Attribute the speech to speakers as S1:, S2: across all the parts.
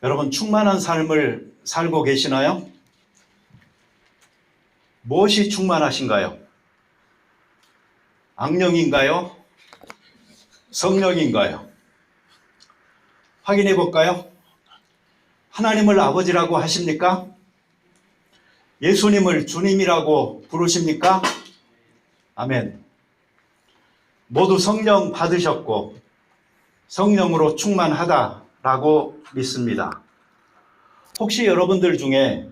S1: 여러분, 충만한 삶을 살고 계시나요? 무엇이 충만하신가요? 악령인가요? 성령인가요? 확인해 볼까요? 하나님을 아버지라고 하십니까? 예수님을 주님이라고 부르십니까? 아멘. 모두 성령 받으셨고 성령으로 충만하다라고 믿습니다. 혹시 여러분들 중에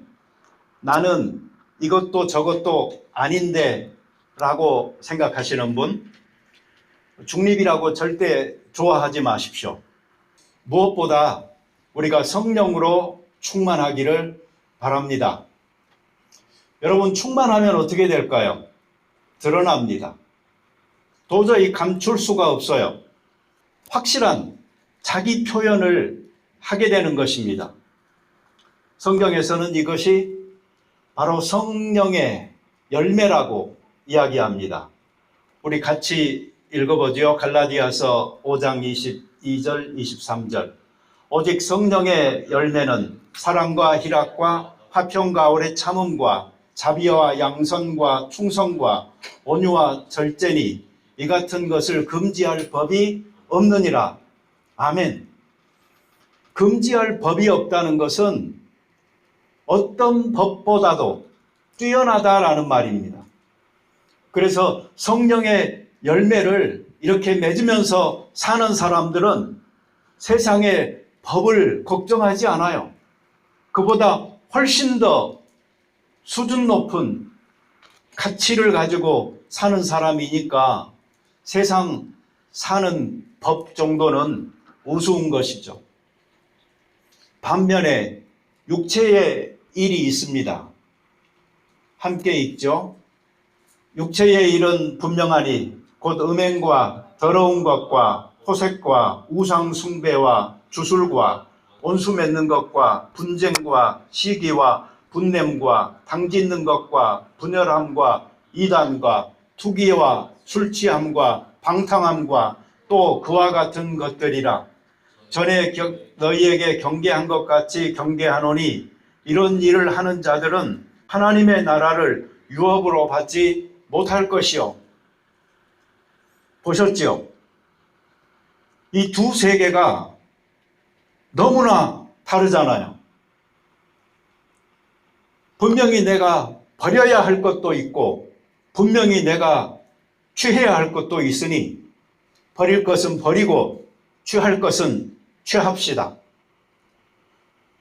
S1: 나는 이것도 저것도 아닌데 라고 생각하시는 분, 중립이라고 절대 좋아하지 마십시오. 무엇보다 우리가 성령으로 충만하기를 바랍니다. 여러분, 충만하면 어떻게 될까요? 드러납니다. 도저히 감출 수가 없어요. 확실한 자기 표현을 하게 되는 것입니다. 성경에서는 이것이 바로 성령의 열매라고 이야기합니다. 우리 같이 읽어보죠. 갈라디아서 5장 22절 23절. 오직 성령의 열매는 사랑과 희락과 화평과 오래 참음과 자비와 양선과 충성과 온유와 절제니 이 같은 것을 금지할 법이 없느니라. 아멘. 금지할 법이 없다는 것은 어떤 법보다도 뛰어나다라는 말입니다. 그래서 성령의 열매를 이렇게 맺으면서 사는 사람들은 세상의 법을 걱정하지 않아요. 그보다 훨씬 더 수준 높은 가치를 가지고 사는 사람이니까 세상 사는 법 정도는 우스운 것이죠. 반면에 육체의 일이 있습니다. 함께 읽죠. 육체의 일은 분명하니 곧 음행과 더러운 것과 호색과 우상 숭배와 주술과 원수 맺는 것과 분쟁과 시기와 분냄과 당짓는 것과 분열함과 이단과 투기와 술취함과 방탕함과 또 그와 같은 것들이라. 전에 너희에게 경계한 것 같이 경계하노니 이런 일을 하는 자들은 하나님의 나라를 유업으로 받지 못할 것이요. 보셨지요? 이 두 세계가 너무나 다르잖아요. 분명히 내가 버려야 할 것도 있고 분명히 내가 취해야 할 것도 있으니 버릴 것은 버리고 취할 것은 취합시다.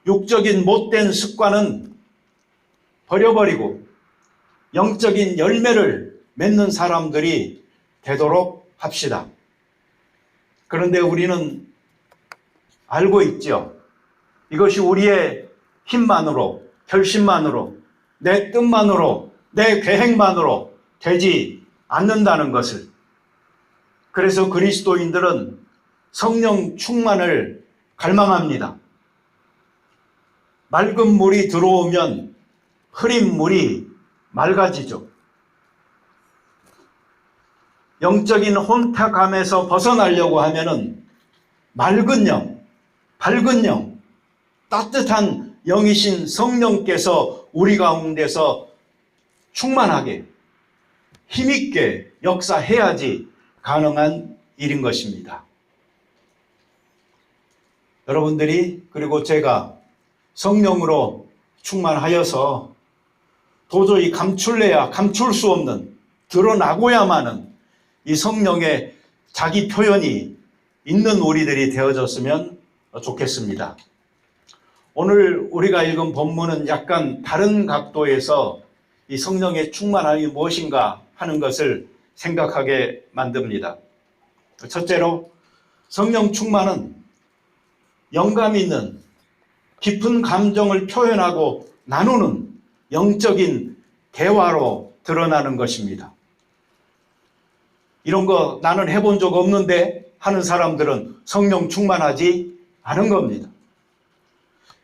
S1: 육적인 못된 습관은 버려버리고 영적인 열매를 맺는 사람들이 되도록 합시다. 그런데 우리는 알고 있죠. 이것이 우리의 힘만으로, 결심만으로, 내 뜻만으로, 내 계획만으로 되지 않는다는 것을. 그래서 그리스도인들은 성령 충만을 갈망합니다. 맑은 물이 들어오면 흐린 물이 맑아지죠. 영적인 혼탁함에서 벗어나려고 하면은 맑은 영, 밝은 영, 따뜻한 영이신 성령께서 우리 가운데서 충만하게 힘있게 역사해야지 가능한 일인 것입니다. 여러분들이 그리고 제가 성령으로 충만하여서 도저히 감출래야 감출 수 없는, 드러나고야만은 이 성령의 자기 표현이 있는 우리들이 되어졌으면 좋겠습니다. 오늘 우리가 읽은 본문은 약간 다른 각도에서 이 성령의 충만함이 무엇인가 하는 것을 생각하게 만듭니다. 첫째로, 성령 충만은 영감 있는 깊은 감정을 표현하고 나누는 영적인 대화로 드러나는 것입니다. 이런 거 나는 해본 적 없는데 하는 사람들은 성령 충만하지 않은 겁니다.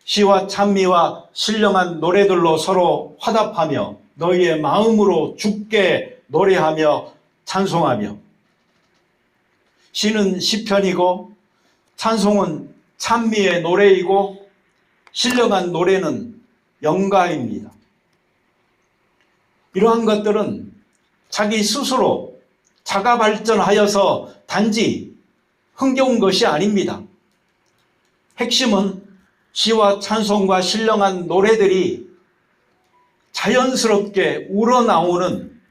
S1: 시와 찬미와 신령한 노래들로 서로 화답하며 너희의 마음으로 주께 노래하며 찬송하며. 시는 시편이고 찬송은 찬미의 노래이고 신령한 노래는 영가입니다. 이러한 것들은 자기 스스로 자가 발전하여서 단지 흥겨운 것이 아닙니다. 핵심은 시와 찬송과 신령한 노래들이 자연스럽게 우러나오는,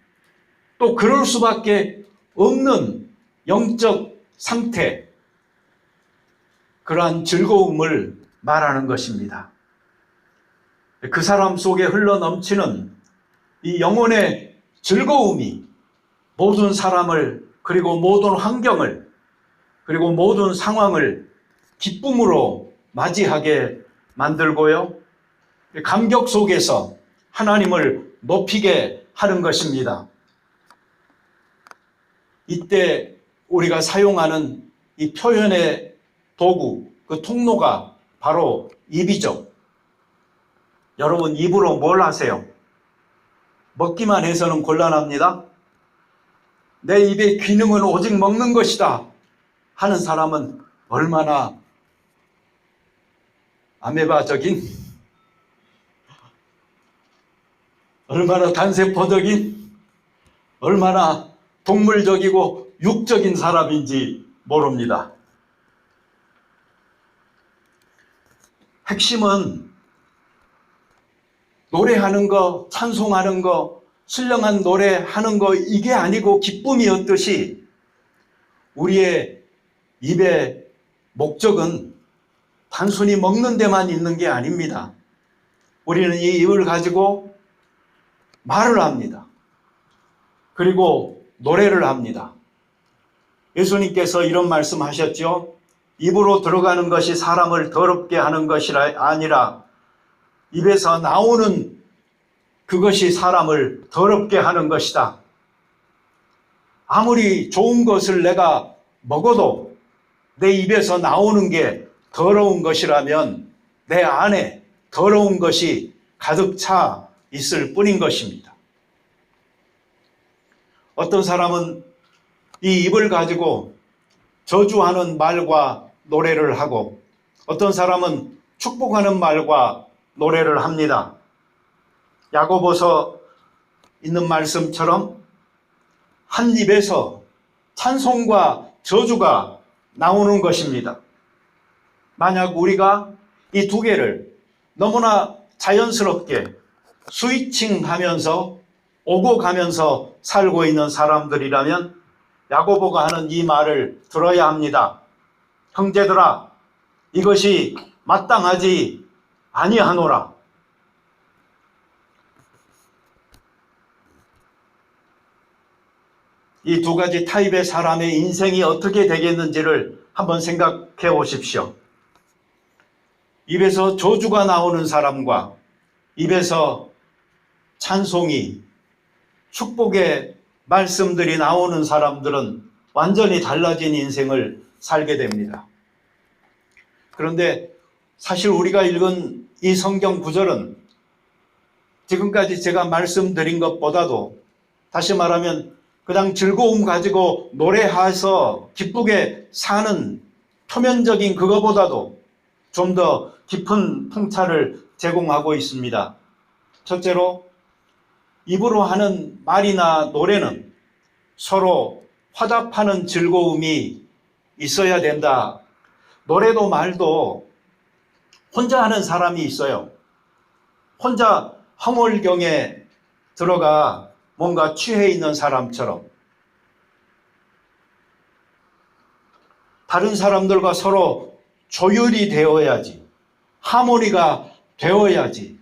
S1: 또 그럴 수밖에 없는 영적 상태, 그러한 즐거움을 말하는 것입니다. 그 사람 속에 흘러넘치는 이 영혼의 즐거움이 모든 사람을, 그리고 모든 환경을, 그리고 모든 상황을 기쁨으로 맞이하게 만들고요, 감격 속에서 하나님을 높이게 하는 것입니다. 이때 우리가 사용하는 이 표현의 도구, 그 통로가 바로 입이죠. 여러분, 입으로 뭘 하세요? 먹기만 해서는 곤란합니다. 내 입의 기능은 오직 먹는 것이다 하는 사람은 얼마나 아메바적인, 얼마나 단세포적인, 얼마나 동물적이고 육적인 사람인지 모릅니다. 핵심은 노래하는 거, 찬송하는 거, 신령한 노래하는 거, 이게 아니고 기쁨이었듯이 우리의 입의 목적은 단순히 먹는 데만 있는 게 아닙니다. 우리는 이 입을 가지고 말을 합니다. 그리고 노래를 합니다. 예수님께서 이런 말씀 하셨죠. 입으로 들어가는 것이 사람을 더럽게 하는 것이 아니라 입에서 나오는 그것이 사람을 더럽게 하는 것이다. 아무리 좋은 것을 내가 먹어도 내 입에서 나오는 게 더러운 것이라면 내 안에 더러운 것이 가득 차 있을 뿐인 것입니다. 어떤 사람은 이 입을 가지고 저주하는 말과 노래를 하고, 어떤 사람은 축복하는 말과 노래를 합니다. 야고보서 있는 말씀처럼 한 입에서 찬송과 저주가 나오는 것입니다. 만약 우리가 이 두 개를 너무나 자연스럽게 스위칭하면서 오고 가면서 살고 있는 사람들이라면 야고보가 하는 이 말을 들어야 합니다. 형제들아, 이것이 마땅하지 아니하노라. 이 두 가지 타입의 사람의 인생이 어떻게 되겠는지를 한번 생각해 보십시오. 입에서 저주가 나오는 사람과 입에서 찬송이, 축복의 말씀들이 나오는 사람들은 완전히 달라진 인생을 살게 됩니다. 그런데 사실 우리가 읽은 이 성경 구절은 지금까지 제가 말씀드린 것보다도, 다시 말하면 그냥 즐거움 가지고 노래해서 기쁘게 사는 표면적인 그거보다도 좀 더 깊은 통찰을 제공하고 있습니다. 첫째로, 입으로 하는 말이나 노래는 서로 화답하는 즐거움이 있어야 된다. 노래도 말도 혼자 하는 사람이 있어요. 혼자 황홀경에 들어가 뭔가 취해 있는 사람처럼 다른 사람들과 서로 조율이 되어야지, 하모니가 되어야지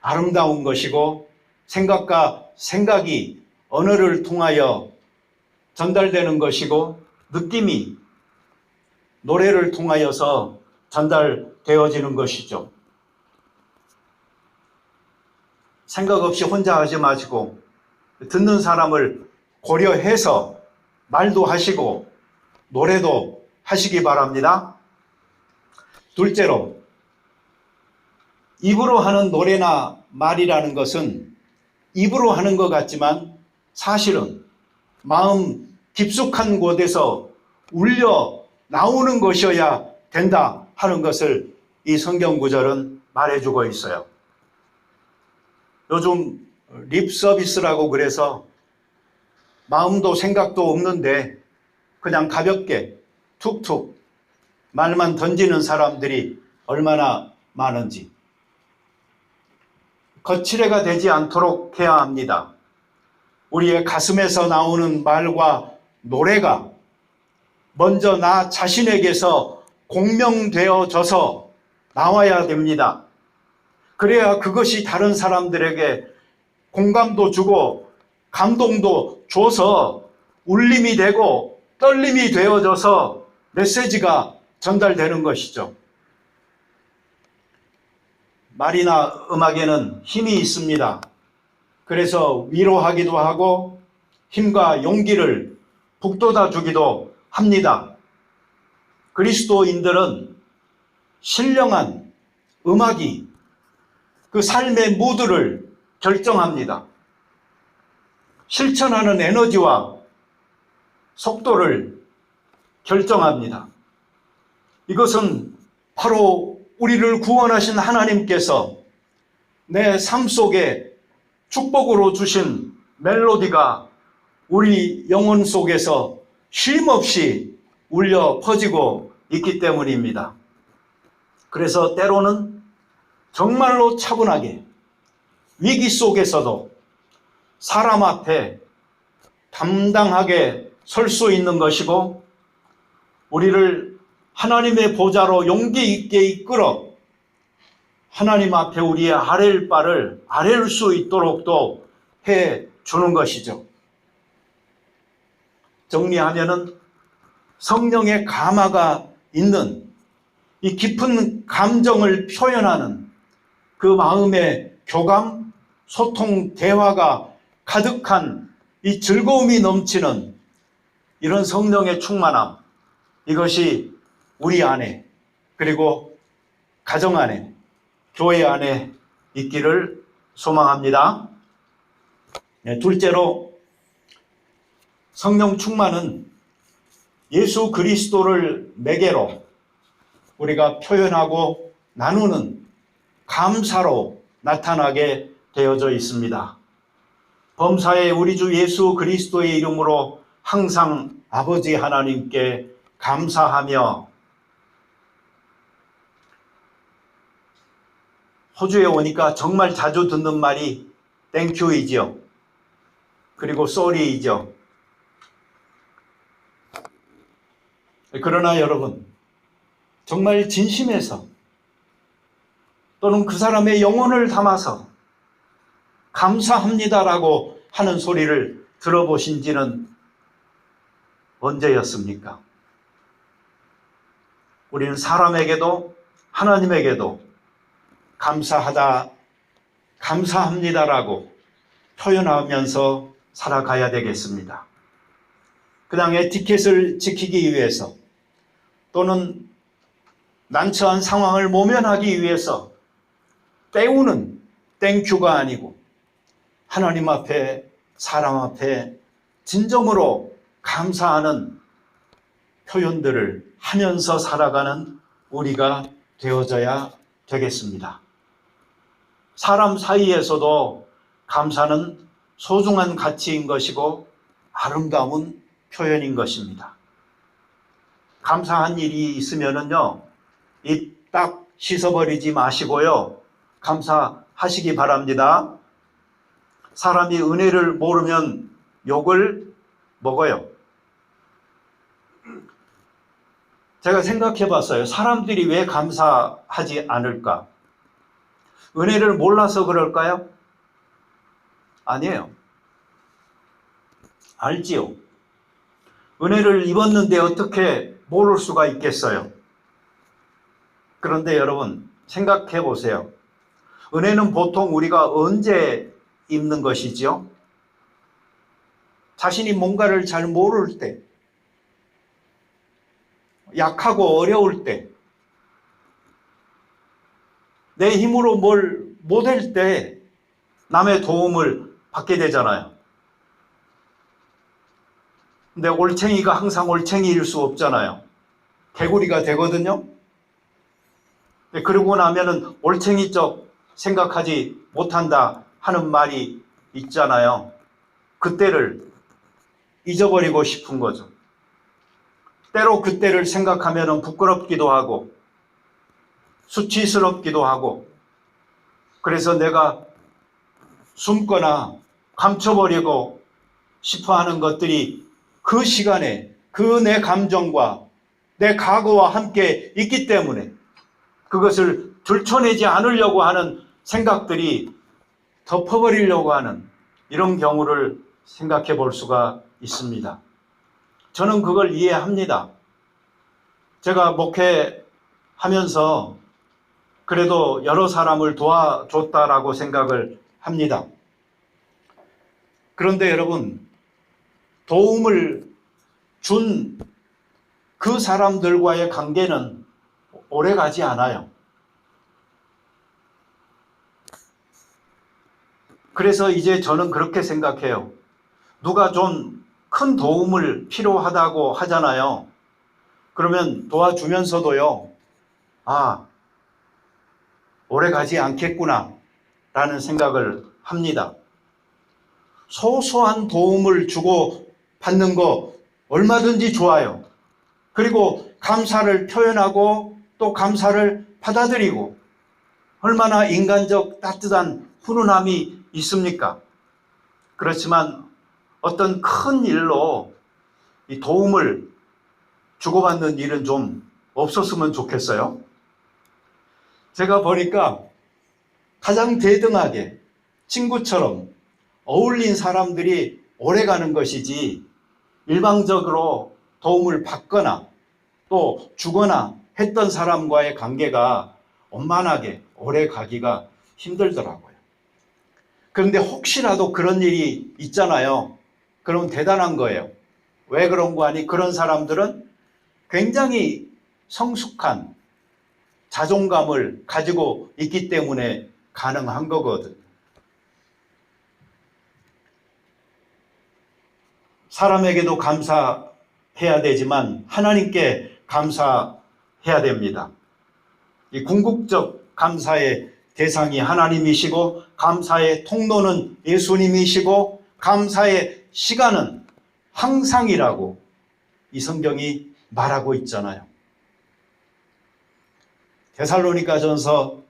S1: 아름다운 것이고, 생각과 생각이 언어를 통하여 전달되는 것이고, 느낌이 노래를 통하여서 전달되어지는 것이죠. 생각 없이 혼자 하지 마시고 듣는 사람을 고려해서 말도 하시고 노래도 하시기 바랍니다. 둘째로, 입으로 하는 노래나 말이라는 것은 입으로 하는 것 같지만 사실은 마음 깊숙한 곳에서 울려 나오는 것이어야 된다 하는 것을 이 성경 구절은 말해주고 있어요. 요즘 립 서비스라고 그래서 마음도 생각도 없는데 그냥 가볍게 툭툭 말만 던지는 사람들이 얼마나 많은지. 거칠애가 되지 않도록 해야 합니다. 우리의 가슴에서 나오는 말과 노래가 먼저 나 자신에게서 공명되어져서 나와야 됩니다. 그래야 그것이 다른 사람들에게 공감도 주고 감동도 줘서 울림이 되고 떨림이 되어져서 메시지가 전달되는 것이죠. 말이나 음악에는 힘이 있습니다. 그래서 위로하기도 하고 힘과 용기를 북돋아 주기도 합니다. 그리스도인들은 신령한 음악이 그 삶의 무드를 결정합니다. 실천하는 에너지와 속도를 결정합니다. 이것은 바로 우리를 구원하신 하나님께서 내 삶 속에 축복으로 주신 멜로디가 우리 영혼 속에서 쉼없이 울려 퍼지고 있기 때문입니다. 그래서 때로는 정말로 차분하게 위기 속에서도 사람 앞에 담당하게 설 수 있는 것이고 우리를 하나님의 보좌로 용기 있게 이끌어 하나님 앞에 우리의 아랠 바를 아랠 수 있도록도 해 주는 것이죠. 정리하면은 성령의 감화가 있는 이 깊은 감정을 표현하는 그 마음의 교감, 소통, 대화가 가득한 이 즐거움이 넘치는 이런 성령의 충만함, 이것이 우리 안에 그리고 가정 안에 교회 안에 있기를 소망합니다. 네, 둘째로 성령 충만은 예수 그리스도를 매개로 우리가 표현하고 나누는 감사로 나타나게 되어져 있습니다. 범사에 우리 주 예수 그리스도의 이름으로 항상 아버지 하나님께 감사하며, 호주에 오니까 정말 자주 듣는 말이 땡큐이지요. 그리고 쏘리이죠. 그러나 여러분, 정말 진심에서 또는 그 사람의 영혼을 담아서 감사합니다라고 하는 소리를 들어보신 지는 언제였습니까? 우리는 사람에게도 하나님에게도 감사하다, 감사합니다라고 표현하면서 살아가야 되겠습니다. 그냥 에티켓을 지키기 위해서 또는 난처한 상황을 모면하기 위해서 때우는 땡큐가 아니고 하나님 앞에, 사람 앞에 진정으로 감사하는 표현들을 하면서 살아가는 우리가 되어져야 되겠습니다. 사람 사이에서도 감사는 소중한 가치인 것이고 아름다운 표현인 것입니다. 감사한 일이 있으면은요, 입 딱 씻어버리지 마시고요, 감사하시기 바랍니다. 사람이 은혜를 모르면 욕을 먹어요. 제가 생각해 봤어요. 사람들이 왜 감사하지 않을까? 은혜를 몰라서 그럴까요? 아니에요. 알지요. 은혜를 입었는데 어떻게 모를 수가 있겠어요? 그런데 여러분, 생각해 보세요. 은혜는 보통 우리가 언제 입는 것이지요? 자신이 뭔가를 잘 모를 때, 약하고 어려울 때, 내 힘으로 뭘 못할 때 남의 도움을 받게 되잖아요. 근데 올챙이가 항상 올챙이일 수 없잖아요. 개구리가 되거든요. 그러고 나면은 올챙이적 생각하지 못한다 하는 말이 있잖아요. 그때를 잊어버리고 싶은 거죠. 때로 그때를 생각하면은 부끄럽기도 하고 수치스럽기도 하고, 그래서 내가 숨거나 감춰버리고 싶어 하는 것들이 그 시간에 그 내 감정과 내 각오와 함께 있기 때문에 그것을 들춰내지 않으려고 하는 생각들이 덮어버리려고 하는 이런 경우를 생각해 볼 수가 있습니다. 저는 그걸 이해합니다. 제가 목회하면서 그래도 여러 사람을 도와줬다라고 생각을 합니다. 그런데 여러분, 도움을 준 그 사람들과의 관계는 오래 가지 않아요. 그래서 이제 저는 그렇게 생각해요. 누가 좀 큰 도움을 필요하다고 하잖아요. 그러면 도와주면서도요, 아, 오래 가지 않겠구나 라는 생각을 합니다. 소소한 도움을 주고 받는 거 얼마든지 좋아요. 그리고 감사를 표현하고 또 감사를 받아들이고, 얼마나 인간적 따뜻한 훈훈함이 있습니까? 그렇지만 어떤 큰 일로 이 도움을 주고받는 일은 좀 없었으면 좋겠어요. 제가 보니까 가장 대등하게 친구처럼 어울린 사람들이 오래 가는 것이지, 일방적으로 도움을 받거나 또 주거나 했던 사람과의 관계가 원만하게 오래 가기가 힘들더라고요. 그런데 혹시라도 그런 일이 있잖아요. 그럼 대단한 거예요. 왜 그런 거 아니? 그런 사람들은 굉장히 성숙한 자존감을 가지고 있기 때문에 가능한 거거든. 사람에게도 감사해야 되지만 하나님께 감사해야 됩니다. 이 궁극적 감사의 대상이 하나님이시고, 감사의 통로는 예수님이시고, 감사의 시간은 항상이라고 이 성경이 말하고 있잖아요. 데살로니가전서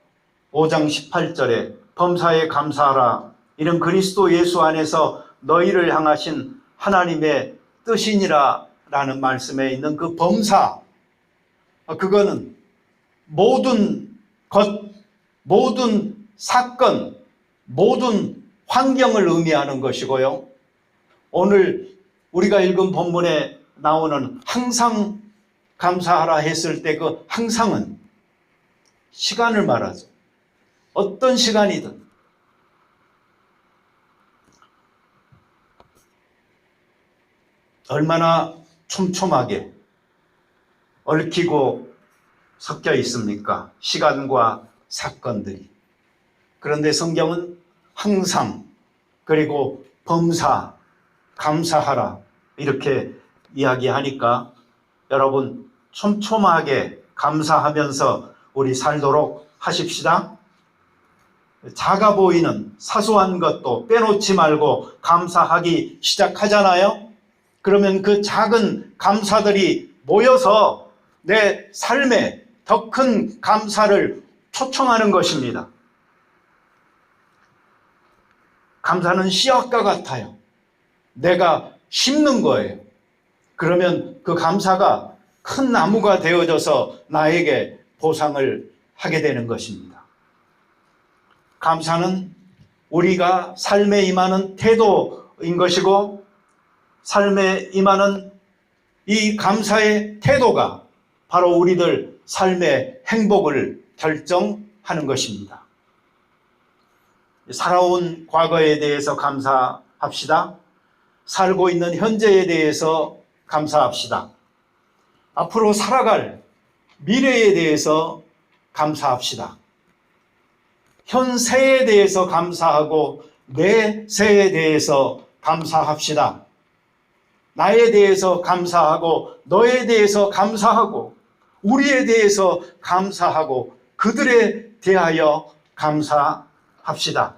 S1: 5장 18절에 범사에 감사하라, 이는 그리스도 예수 안에서 너희를 향하신 하나님의 뜻이니라 라는 말씀에 있는 그 범사, 그거는 모든 것, 모든 사건, 모든 환경을 의미하는 것이고요. 오늘 우리가 읽은 본문에 나오는 항상 감사하라 했을 때 그 항상은 시간을 말하죠. 어떤 시간이든. 얼마나 촘촘하게 얽히고 섞여 있습니까? 시간과 사건들이. 그런데 성경은 항상, 그리고 범사, 감사하라 이렇게 이야기하니까 여러분 촘촘하게 감사하면서 우리 살도록 하십시다. 작아 보이는 사소한 것도 빼놓지 말고 감사하기 시작하잖아요. 그러면 그 작은 감사들이 모여서 내 삶에 더 큰 감사를 초청하는 것입니다. 감사는 씨앗과 같아요. 내가 심는 거예요. 그러면 그 감사가 큰 나무가 되어져서 나에게 보상을 하게 되는 것입니다. 감사는 우리가 삶에 임하는 태도인 것이고, 삶에 임하는 이 감사의 태도가 바로 우리들 삶의 행복을 결정하는 것입니다. 살아온 과거에 대해서 감사합시다. 살고 있는 현재에 대해서 감사합시다. 앞으로 살아갈 미래에 대해서 감사합시다. 현세에 대해서 감사하고 내세에 대해서 감사합시다. 나에 대해서 감사하고 너에 대해서 감사하고 우리에 대해서 감사하고 그들에 대하여 감사합시다.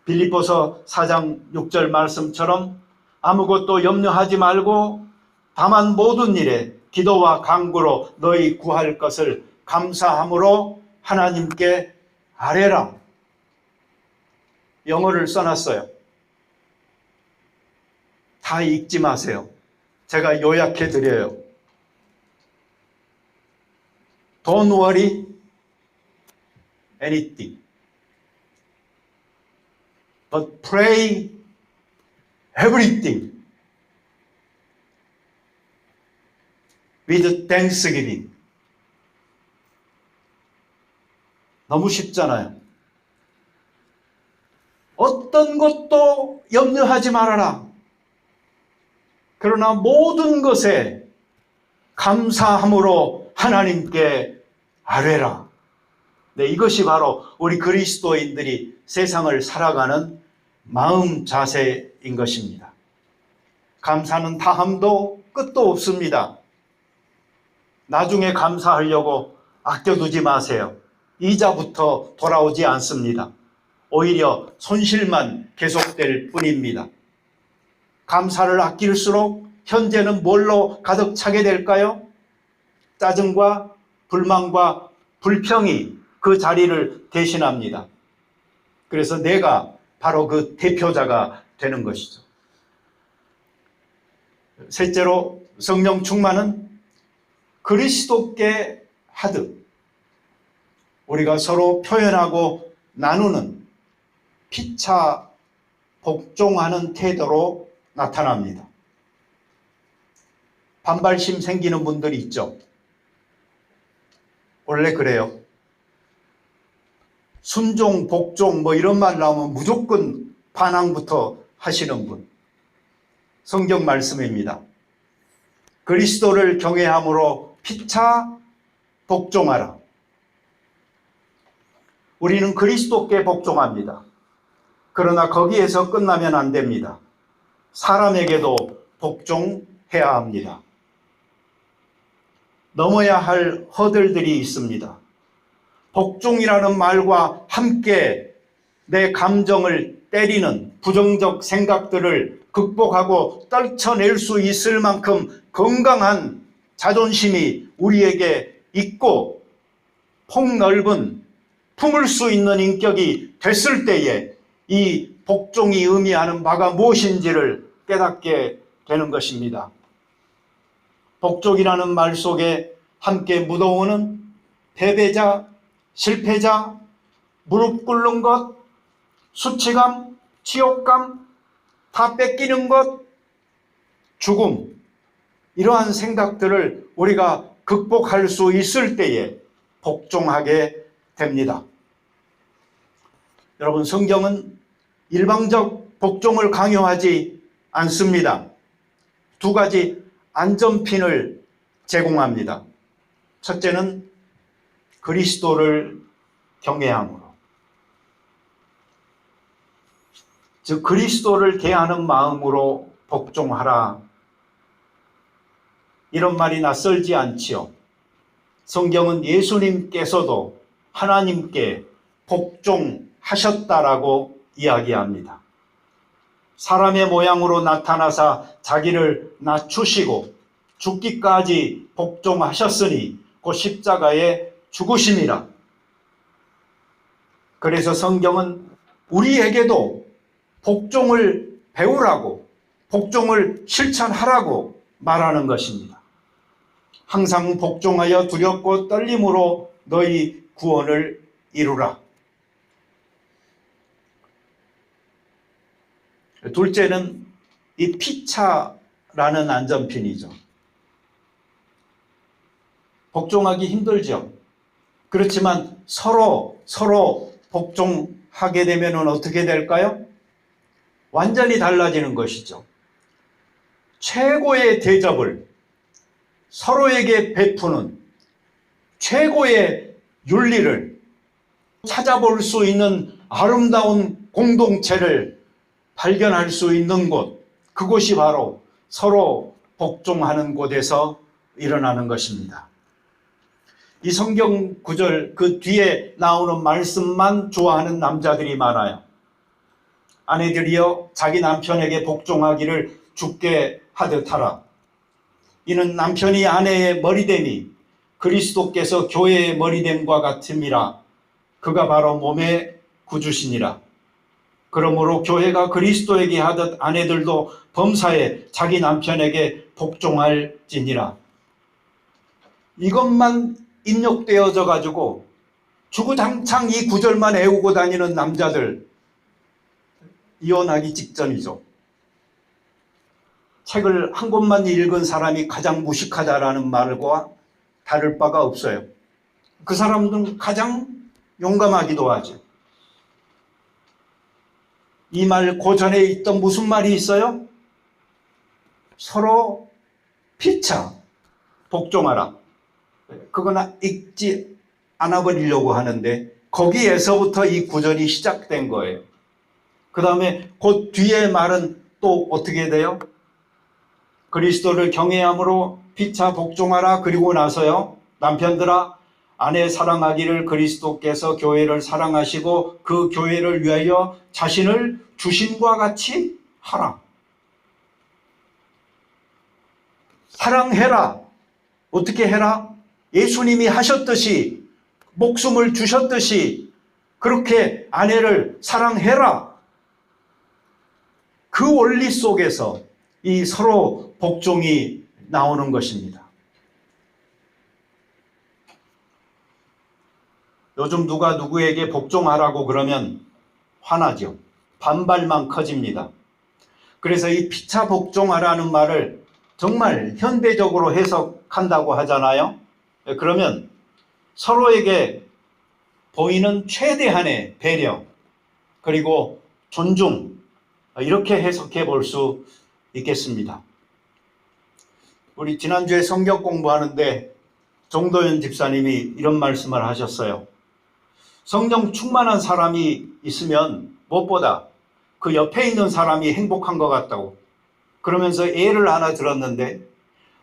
S1: 빌립보서 4장 6절 말씀처럼 아무것도 염려하지 말고 다만 모든 일에 기도와 간구로 너희 구할 것을 감사함으로 하나님께 아뢰라. 영어를 써놨어요. 다 읽지 마세요. 제가 요약해 드려요. Don't worry anything, but pray everything with thanksgiving. 너무 쉽잖아요. 어떤 것도 염려하지 말아라. 그러나 모든 것에 감사함으로 하나님께 아뢰라. 네, 이것이 바로 우리 그리스도인들이 세상을 살아가는 마음 자세인 것입니다. 감사는 다함도 끝도 없습니다. 나중에 감사하려고 아껴두지 마세요. 이자부터 돌아오지 않습니다. 오히려 손실만 계속될 뿐입니다. 감사를 아낄수록 현재는 뭘로 가득 차게 될까요? 짜증과 불만과 불평이 그 자리를 대신합니다. 그래서 내가 바로 그 대표자가 되는 것이죠. 셋째로, 성령 충만은 그리스도께 하듯 우리가 서로 표현하고 나누는 피차 복종하는 태도로 나타납니다. 반발심 생기는 분들이 있죠. 원래 그래요. 순종, 복종 뭐 이런 말 나오면 무조건 반항부터 하시는 분. 성경 말씀입니다. 그리스도를 경외함으로 피차 복종하라. 우리는 그리스도께 복종합니다. 그러나 거기에서 끝나면 안 됩니다. 사람에게도 복종해야 합니다. 넘어야 할 허들들이 있습니다. 복종이라는 말과 함께 내 감정을 때리는 부정적 생각들을 극복하고 떨쳐낼 수 있을 만큼 건강한 자존심이 우리에게 있고 폭넓은 품을 수 있는 인격이 됐을 때에 이 복종이 의미하는 바가 무엇인지를 깨닫게 되는 것입니다. 복종이라는 말 속에 함께 묻어오는 패배자, 실패자, 무릎 꿇는 것, 수치감, 치욕감, 다 뺏기는 것, 죽음, 이러한 생각들을 우리가 극복할 수 있을 때에 복종하게 됩니다. 여러분, 성경은 일방적 복종을 강요하지 않습니다. 두 가지 안전핀을 제공합니다. 첫째는 그리스도를 경외함으로, 즉 그리스도를 대하는 마음으로 복종하라. 이런 말이 낯설지 않지요. 성경은 예수님께서도 하나님께 복종하셨다라고 이야기합니다. 사람의 모양으로 나타나사 자기를 낮추시고 죽기까지 복종하셨으니 곧 십자가에 죽으심이라. 그래서 성경은 우리에게도 복종을 배우라고, 복종을 실천하라고 말하는 것입니다. 항상 복종하여 두렵고 떨림으로 너희 구원을 이루라. 둘째는 이 피차라는 안전핀이죠. 복종하기 힘들죠. 그렇지만 서로 복종하게 되면 어떻게 될까요? 완전히 달라지는 것이죠. 최고의 대접을 서로에게 베푸는 최고의 윤리를 찾아볼 수 있는 아름다운 공동체를 발견할 수 있는 곳, 그곳이 바로 서로 복종하는 곳에서 일어나는 것입니다. 이 성경 구절 그 뒤에 나오는 말씀만 좋아하는 남자들이 많아요. 아내들이여 자기 남편에게 복종하기를 주께 하듯 하라. 이는 남편이 아내의 머리됨이 그리스도께서 교회의 머리됨과 같음이라. 그가 바로 몸의 구주시니라. 그러므로 교회가 그리스도에게 하듯 아내들도 범사에 자기 남편에게 복종할지니라. 이것만 입력되어져 가지고 주구장창 이 구절만 외우고 다니는 남자들, 이혼하기 직전이죠. 책을 한 권만 읽은 사람이 가장 무식하다라는 말과 다를 바가 없어요. 그 사람들은 가장 용감하기도 하죠. 이 말 고전에 있던 무슨 말이 있어요? 서로 피차 복종하라. 그거나 읽지 않아버리려고 하는데 거기에서부터 이 구절이 시작된 거예요. 그 다음에 그 뒤에 말은 또 어떻게 돼요? 그리스도를 경외함으로 피차 복종하라. 그리고 나서요, 남편들아 아내 사랑하기를 그리스도께서 교회를 사랑하시고 그 교회를 위하여 자신을 주심과 같이 하라. 사랑해라. 어떻게 해라? 예수님이 하셨듯이, 목숨을 주셨듯이 그렇게 아내를 사랑해라. 그 원리 속에서 이 서로 복종이 나오는 것입니다. 요즘 누가 누구에게 복종하라고 그러면 화나죠. 반발만 커집니다. 그래서 이 피차 복종하라는 말을 정말 현대적으로 해석한다고 하잖아요. 그러면 서로에게 보이는 최대한의 배려, 그리고 존중, 이렇게 해석해 볼 수 있겠습니다. 우리 지난주에 성경 공부하는데 정도현 집사님이 이런 말씀을 하셨어요. 성령 충만한 사람이 있으면 무엇보다 그 옆에 있는 사람이 행복한 것 같다고. 그러면서 예를 하나 들었는데,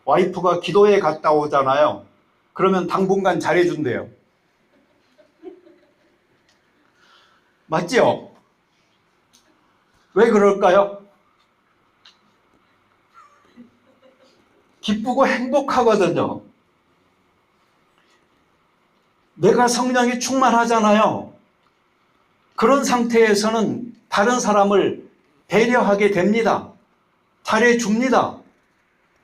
S1: 와이프가 기도에 갔다 오잖아요. 그러면 당분간 잘해준대요. 맞죠? 왜 그럴까요? 기쁘고 행복하거든요. 내가 성령이 충만하잖아요. 그런 상태에서는 다른 사람을 배려하게 됩니다. 잘해줍니다.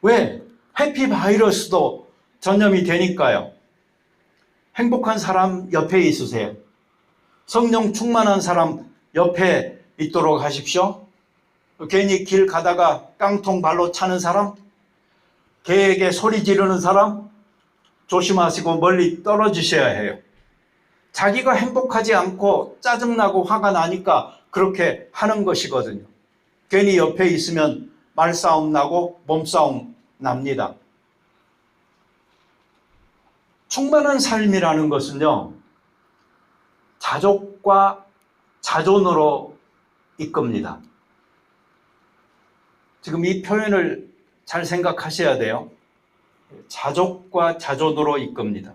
S1: 왜? 해피바이러스도 전염이 되니까요. 행복한 사람 옆에 있으세요. 성령 충만한 사람 옆에 있도록 하십시오. 괜히 길 가다가 깡통 발로 차는 사람, 개에게 소리 지르는 사람 조심하시고 멀리 떨어지셔야 해요. 자기가 행복하지 않고 짜증나고 화가 나니까 그렇게 하는 것이거든요. 괜히 옆에 있으면 말싸움 나고 몸싸움 납니다. 충만한 삶이라는 것은요, 자족과 자존으로 이끕니다. 지금 이 표현을 잘 생각하셔야 돼요. 자족과 자존으로 이끕니다.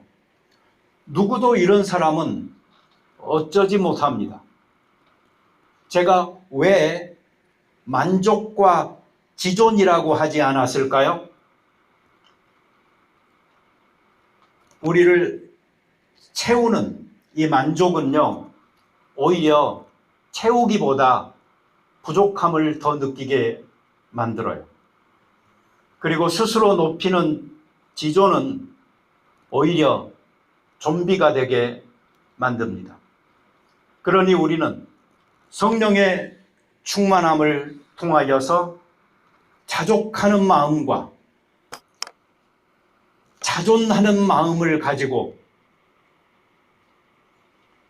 S1: 누구도 이런 사람은 어쩌지 못합니다. 제가 왜 만족과 지존이라고 하지 않았을까요? 우리를 채우는 이 만족은요, 오히려 채우기보다 부족함을 더 느끼게 만들어요. 그리고 스스로 높이는 지존은 오히려 좀비가 되게 만듭니다. 그러니 우리는 성령의 충만함을 통하여서 자족하는 마음과 자존하는 마음을 가지고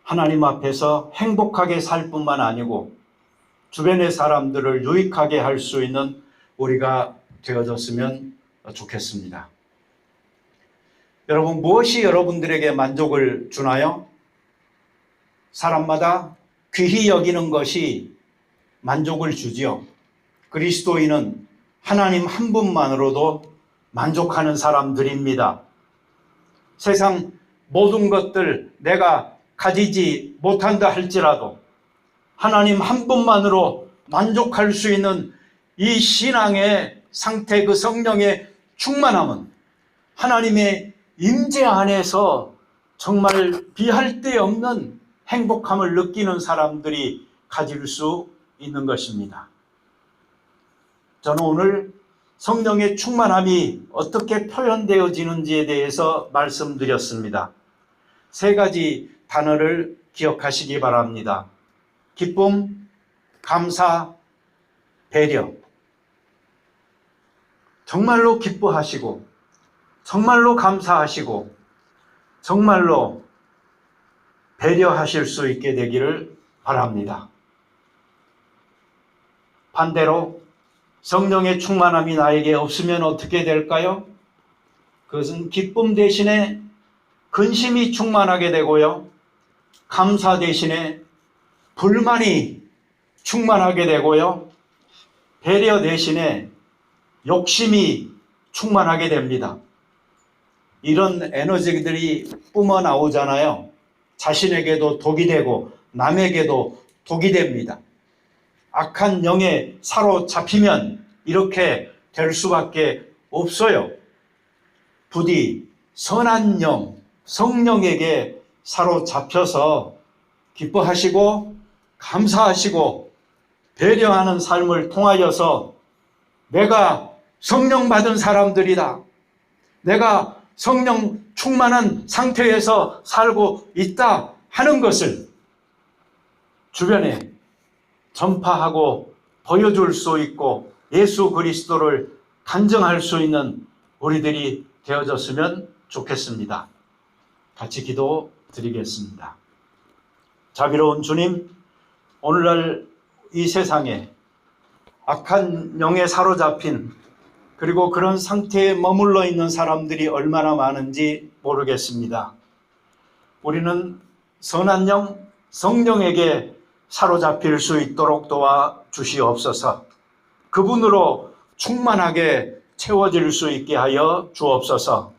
S1: 하나님 앞에서 행복하게 살 뿐만 아니고 주변의 사람들을 유익하게 할 수 있는 우리가 되어졌으면 좋겠습니다. 여러분, 무엇이 여러분들에게 만족을 주나요? 사람마다 귀히 여기는 것이 만족을 주지요. 그리스도인은 하나님 한 분만으로도 만족하는 사람들입니다. 세상 모든 것들 내가 가지지 못한다 할지라도 하나님 한 분만으로 만족할 수 있는 이 신앙의 상태, 그 성령의 충만함은 하나님의 임재 안에서 정말 비할 데 없는 행복함을 느끼는 사람들이 가질 수 있는 것입니다. 저는 오늘 성령의 충만함이 어떻게 표현되어지는지에 대해서 말씀드렸습니다. 세 가지 단어를 기억하시기 바랍니다. 기쁨, 감사, 배려. 정말로 기뻐하시고, 정말로 감사하시고, 정말로 배려하실 수 있게 되기를 바랍니다. 반대로 성령의 충만함이 나에게 없으면 어떻게 될까요? 그것은 기쁨 대신에 근심이 충만하게 되고요. 감사 대신에 불만이 충만하게 되고요. 배려 대신에 욕심이 충만하게 됩니다. 이런 에너지들이 뿜어 나오잖아요. 자신에게도 독이 되고 남에게도 독이 됩니다. 악한 영에 사로잡히면 이렇게 될 수밖에 없어요. 부디 선한 영, 성령에게 사로잡혀서 기뻐하시고 감사하시고 배려하는 삶을 통하여서 내가 성령 받은 사람들이다. 내가 성령 충만한 상태에서 살고 있다 하는 것을 주변에 전파하고 보여줄 수 있고 예수 그리스도를 간증할 수 있는 우리들이 되어졌으면 좋겠습니다. 같이 기도 드리겠습니다. 자비로운 주님, 오늘날 이 세상에 악한 영에 사로잡힌 그리고 그런 상태에 머물러 있는 사람들이 얼마나 많은지 모르겠습니다. 우리는 선한 영, 성령에게 사로잡힐 수 있도록 도와주시옵소서. 그분으로 충만하게 채워질 수 있게 하여 주옵소서.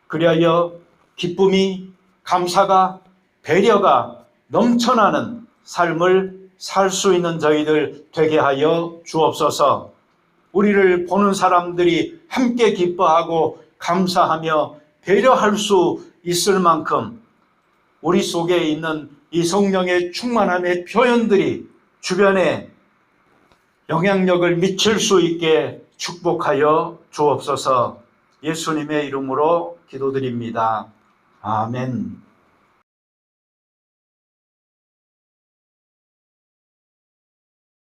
S1: 그리하여 기쁨이, 감사가, 배려가 넘쳐나는 삶을 살 수 있는 저희들 되게 하여 주옵소서. 우리를 보는 사람들이 함께 기뻐하고 감사하며 배려할 수 있을 만큼 우리 속에 있는 이 성령의 충만함의 표현들이 주변에 영향력을 미칠 수 있게 축복하여 주옵소서. 예수님의 이름으로 기도드립니다. 아멘.